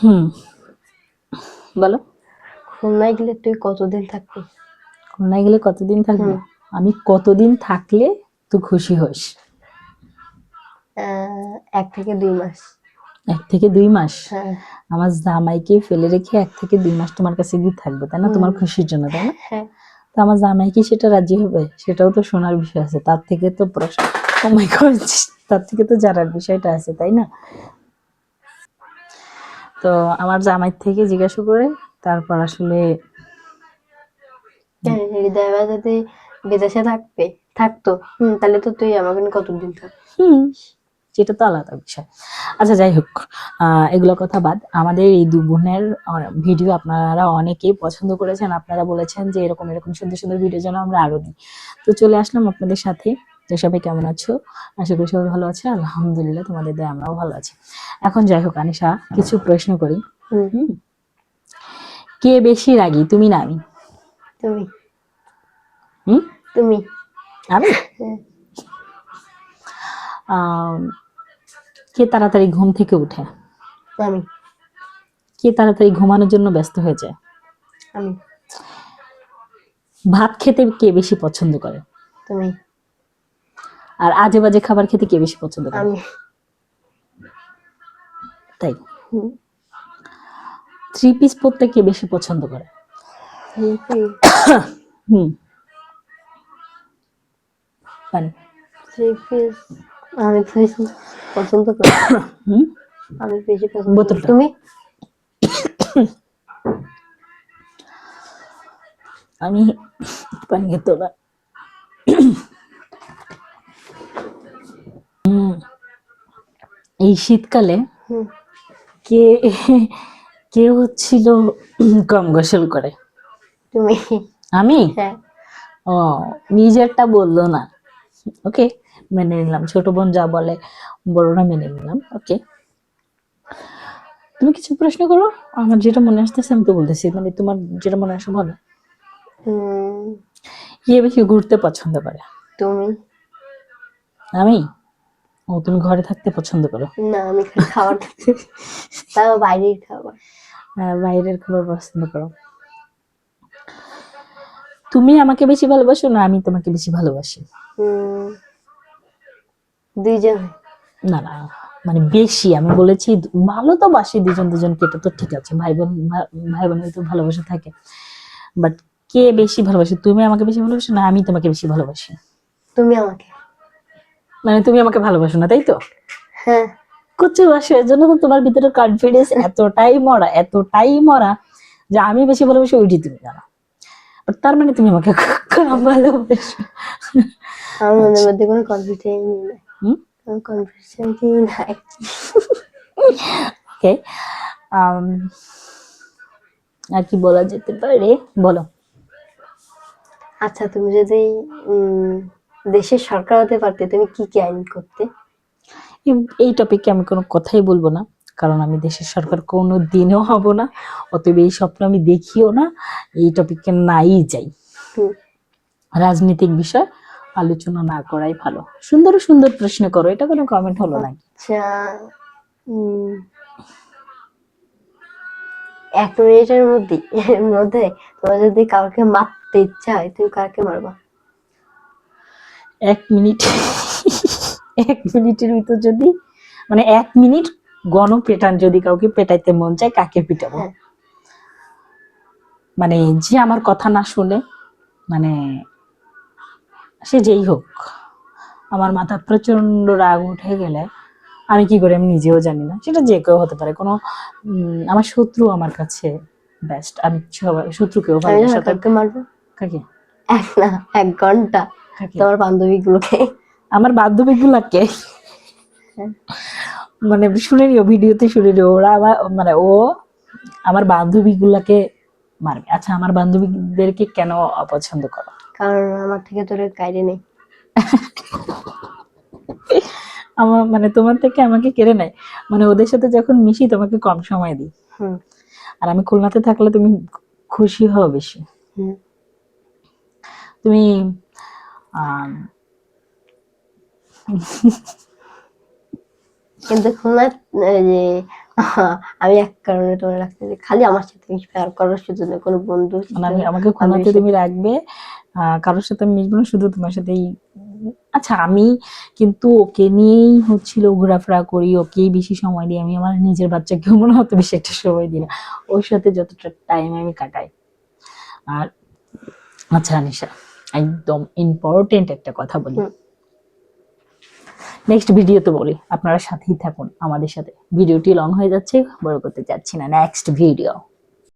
হুম, বলো। খুলনায় গেলে তুই কতদিন থাকবি? খুলনায় গেলে কতদিন থাকবো? আমি কতদিন থাকলে তুই খুশি হোস? 1 থেকে 2 মাস। 1 থেকে 2 মাস? হ্যাঁ আমার জামাইকে ফেলে রেখে 1 থেকে 2 মাস তোমার কাছে গিয়ে থাকবে, তাই না? তোমার খুশির জন্য, তাই না? হ্যাঁ। তো আমার জামাই কি সেটা রাজি হবে? সেটাও তো শোনার বিষয় আছে। তার থেকে তো প্রশ্ন, ও মাই গড, তার থেকে তো জানার বিষয়টা আছে, তাই না? তো আমার জামাই থেকে জিজ্ঞাসা করে তারপর আসলে হৃদয় যদি বিদেশে থাকতো, তাহলে তো তুই আমাকে নিয়ে কতদিন থাকবি? সেটা তো আলাদা বিষয়। আচ্ছা, যাই হোক, এগুলো কথা বাদ। আমাদের এই 2 বোনের ভিডিও আপনারা অনেকেই পছন্দ করেছেন। আপনারা বলেছেন যে এরকম এরকম সুন্দর সুন্দর ভিডিও যেন আমরা আরো দিই। তো চলে আসলাম আপনাদের সাথে। তো সবাই কেমন আছো? আশা করি সবাই ভালো আছে। আলহামদুলিল্লাহ, তোমাদের দয়ায় আমরাও ভালো আছি। এখন যাই হোক আনিশা, কিছু প্রশ্ন করি। কে বেশি রাগী, তুমি না আমি? তুমি। হুম, তুমি। আমি। কে তাড়াতাড়ি ঘুম থেকে উঠে? আমি। কে তাড়াতাড়ি ঘুমানোর জন্য ব্যস্ত হয়ে যায়? আমি। ভাত খেতে কে বেশি পছন্দ করে? তুমি। আর আজে বাজে খাবার খেতে কে বেশি পছন্দ করে? আমি। তাই। 3 পিস পরতে কে বেশি পছন্দ করে? হুম, মানে 3 পিস আমি বেশি পছন্দ করি। আমি বেশি পছন্দ করি। বোতলটা। তুমি? আমি পানি খেতে না। এই শীতকালে কে কে হচ্ছিল কম গোসল করে? তুমি। আমি? হ্যাঁ। ও, নিজেরটা বললো না। ওকে, মেনে নিলাম। ছোট বোন যা বলে বড়রা মেনে নিলাম। ওকে, তুমি কিছু প্রশ্ন করো। আমার যেটা মনে আসতেছে আমি তো বলতেছি, মানে তোমার যেটা মনে আসে বলো। কে বেশি ঘুরতে পছন্দ করে? তুমি। আমি? ও, তুমি ঘরে থাকতে পছন্দ করো? না, আমি খালি খাবার খেতে, তাও বাইরের খাবার। বাইরের খাবার পছন্দ করো? তুমি আমাকে বেশি ভালোবাসো না আমি তোমাকে বেশি ভালোবাসি? দুইজন। না না, মানে বেশি আমি বলেছি। ভালো তো বাসি দুজন দুজনকে, এটা তো ঠিক আছে। ভাই বোনের তো ভালোবাসা থাকে। বাট কে বেশি ভালোবাসে? তুমি আমাকে বেশি ভালোবাসো না আমি তোমাকে বেশি ভালোবাসি? তুমি আমাকে। মানে তুমি আমাকে ভালোবাসো না, তাই তো? হ্যাঁ। কুচু বাসো, এর জন্য তো তোমার ভিতরে কনফিডেন্স এতটাই মরা যে আমি বেশি ভালোবাসি ওইটি তুমি জানো। তার মানে তুমি আমাকে কম ভালোবাসো। আমার মনের মধ্যে কোনো কনফিডেন্স নেই। কনফিডেন্স নাই। ওকে, আর কি বলা যেতে পারে বলো। আচ্ছা, তুমি যদি দেশের সরকার হতে পারতে, তুমি কি কি আইন করতে? এই টপিকে আমি কোনো কথাই বলবো না, কারণ আমি দেশের সরকার কোনো দিনও হব না। অতএব এই স্বপ্ন আমি দেখিও না। এই টপিকে নাই যাই। রাজনৈতিক বিষয় আলোচনা না করাই ভালো। সুন্দর সুন্দর প্রশ্ন করো, এটা কোনো কমেন্ট হলো নাকি? আচ্ছা, 1 মিনিটের মধ্যে তোমার যদি কাউকে মারতে ইচ্ছা হয়, তুমি কাকে মারবা? 1 মিনিট? 1 মিনিটের ভিতর যদি, মানে 1 মিনিট গণপেটান যদি কাউকে পেটাইতে মন চায়, কাকে পিটাবো? মানে যে আমার কথা না শুনে, মানে সে যেই হোক, আমার মাথা প্রচন্ড রাগ উঠে গেলে আমি কি করি আমি নিজেও জানি না। সেটা যে কেউ হতে পারে। কোনো আমার শত্রু আমার কাছে বেস্ট। আমি শত্রুকেও ভালোবাসি। কাকে মারবো? কাকে? 1 ঘন্টা তোমার বান্ধবীগুলোকে। আমার বান্ধবীগুলাকে? মানে শুনে নিও, ভিডিওতে শুনে নিও, ওরা মানে ও আমার বান্ধবীগুলাকে মারবে। আচ্ছা, আমার বান্ধবীদেরকে কেন অপছন্দ করো? কারণ আমার থেকে তোর কাইরে নেই। আমার মানে তোমার থেকে আমাকে কেড়ে নেয়। মানে ওদের সাথে যখন মিশি তোমাকে কম সময় দিই। আর আমি খুলনাতে থাকলে তুমি খুশি হও বেশি। তুমি কিন্তু খুলনা যে আমি এক কারণে তোমার রাখতে চাই, খালি আমার সাথে শেয়ার করার সুযোগ নেই, কোনো বন্ধু মানে আমাকে খুলনাতে তুমি রাখবে, কারোর সাথে আমি মিশবো না, শুধু তোমার সাথেই। আচ্ছা, আমি কিন্তু ওকে নিয়েই হচ্ছিল ঘোরাফেরা করি, ওকেই বেশি সময় দিই, আমি আমার নিজের বাচ্চাকেও মনে হতো বেশি একটা সময় দিই না, ওর সাথে যতটা টাইম আমি কাটাই। আর আচ্ছা আনিশা, একদম ইম্পর্টেন্ট একটা কথা বলি, নেক্সট ভিডিওতে বলি, আপনারা সাথেই থাকুন আমাদের সাথে, ভিডিওটি লং হয়ে যাচ্ছে, বড় করতে চাচ্ছি না, নেক্সট ভিডিও।